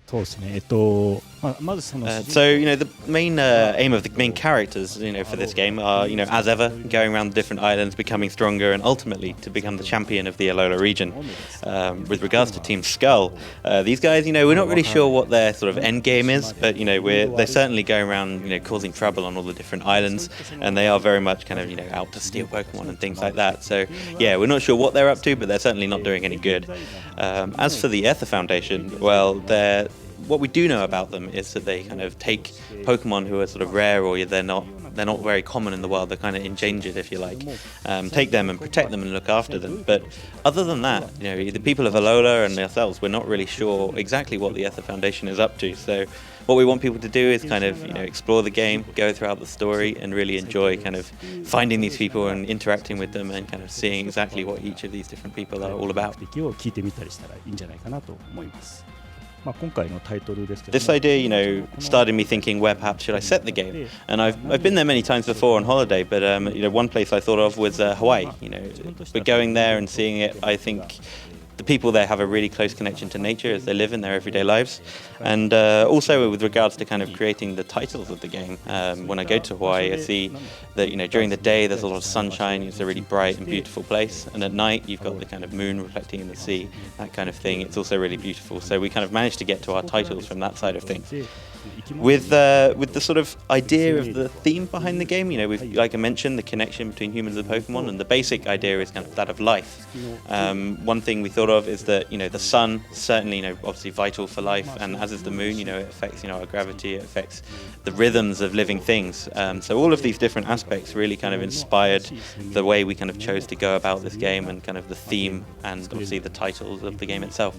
The main aim of the main characters, for this game are, as ever, going around the different islands, becoming stronger, and ultimately to become the champion of the Alola region. With regards to Team Skull, these guys, we're not really sure what their sort of end game is, but they're certainly going around, causing trouble on all the different islands, and they are very much kind of, out to steal Pokemon and things like that. So yeah, we're not sure what they're up to, but they're certainly not doing any good. As for the Ether Foundation, well, what we do know about them is that they kind of take Pokemon who are sort of rare, or they're not very common in the wild, they're kind of endangered, if you like, take them and protect them and look after them. But other than that, the people of Alola and ourselves, we're not really sure exactly what the Ether Foundation is up to. So what we want people to do is kind of, explore the game, go throughout the story, and really enjoy kind of finding these people and interacting with them and kind of seeing exactly what each of these different people are all about. This idea, started me thinking, where perhaps should I set the game? And I've been there many times before on holiday, but one place I thought of was Hawaii. But going there and seeing it, I think the people there have a really close connection to nature as they live in their everyday lives. And also with regards to kind of creating the titles of the game, when I go to Hawaii, I see that, during the day there's a lot of sunshine, it's a really bright and beautiful place. And at night you've got the kind of moon reflecting in the sea, that kind of thing. It's also really beautiful. So we kind of managed to get to our titles from that side of things. With the sort of idea of the theme behind the game, like I mentioned, the connection between humans and Pokemon, and the basic idea is kind of that of life. One thing we thought of is that, the sun, certainly, obviously vital for life, and as is the moon, it affects, our gravity, it affects the rhythms of living things. So all of these different aspects really kind of inspired the way we kind of chose to go about this game, and kind of the theme, and obviously the titles of the game itself.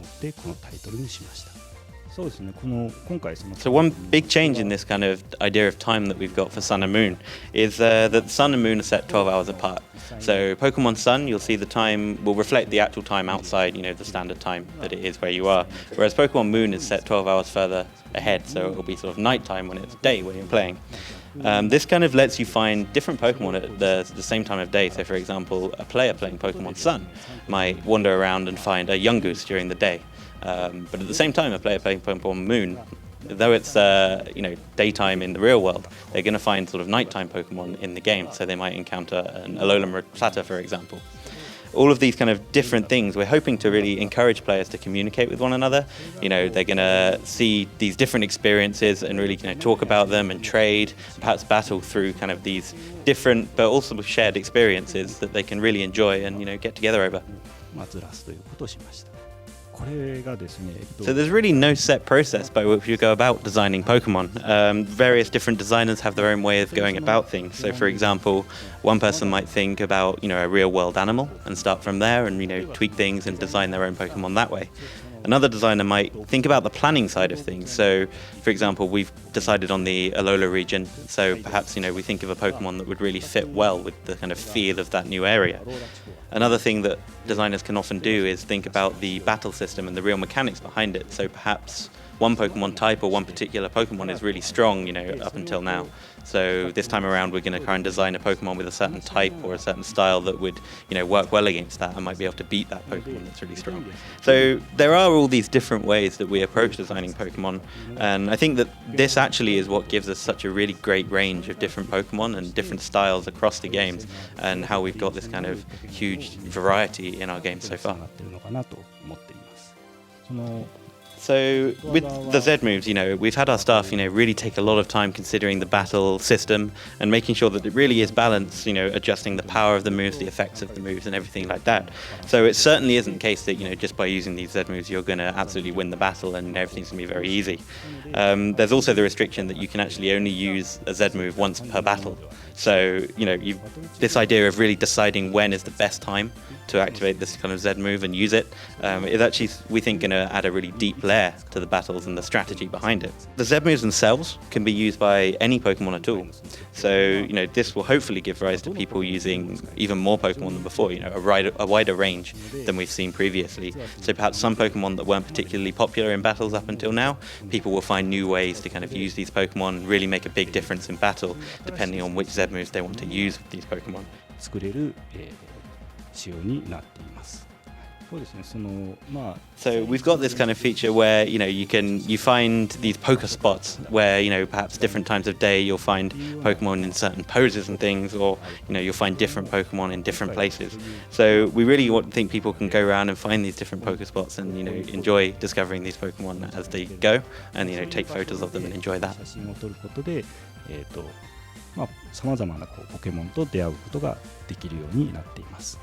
So one big change in this kind of idea of time that we've got for Sun and Moon is that the Sun and Moon are set 12 hours apart. So Pokemon Sun, you'll see the time will reflect the actual time outside, the standard time that it is where you are. Whereas Pokemon Moon is set 12 hours further ahead, so it'll be sort of nighttime when it's day when you're playing. This kind of lets you find different Pokemon at the same time of day. So for example, a player playing Pokemon Sun might wander around and find a Yungoos during the day. But at the same time, a player playing Pokemon Moon, though it's daytime in the real world, they're going to find sort of nighttime Pokemon in the game. So they might encounter an Alola Rattata, for example. All of these kind of different things, we're hoping to really encourage players to communicate with one another. They're going to see these different experiences and really talk about them and trade, perhaps battle through kind of these different but also shared experiences that they can really enjoy and get together over. So there's really no set process by which you go about designing Pokemon. Various different designers have their own way of going about things. So for example, one person might think about a real world animal and start from there and tweak things and design their own Pokemon that way. Another designer might think about the planning side of things. So, for example, we've decided on the Alola region, so perhaps, we think of a Pokemon that would really fit well with the kind of feel of that new area. Another thing that designers can often do is think about the battle system and the real mechanics behind it. So perhaps one Pokemon type or one particular Pokemon is really strong, up until now. So this time around we're going to try and design a Pokemon with a certain type or a certain style that would, work well against that and might be able to beat that Pokemon that's really strong. So there are all these different ways that we approach designing Pokemon, and I think that this actually is what gives us such a really great range of different Pokemon and different styles across the games, and how we've got this kind of huge variety in our games so far. So with the Z moves, we've had our staff, really take a lot of time considering the battle system and making sure that it really is balanced, adjusting the power of the moves, the effects of the moves and everything like that. So it certainly isn't the case that, just by using these Z moves, you're going to absolutely win the battle and everything's going to be very easy. There's also the restriction that you can actually only use a Z move once per battle. So, this idea of really deciding when is the best time to activate this kind of Z move and use it is actually, we think, going to add a really deep layer to the battles and the strategy behind it. The Z moves themselves can be used by any Pokemon at all. So, this will hopefully give rise to people using even more Pokemon than before, a wider range than we've seen previously. So perhaps some Pokemon that weren't particularly popular in battles up until now, people will find new ways to kind of use these Pokemon, really make a big difference in battle, depending on which Z moves they want to use with these Pokemon. So we've got this kind of feature where you find these poker spots where perhaps different times of day you'll find Pokemon in certain poses and things, or you'll find different Pokemon in different places. So we really think people can go around and find these different poker spots and enjoy discovering these Pokemon as they go, and take photos of them and enjoy that. さまざまなポケモンと出会うことができるようになっています。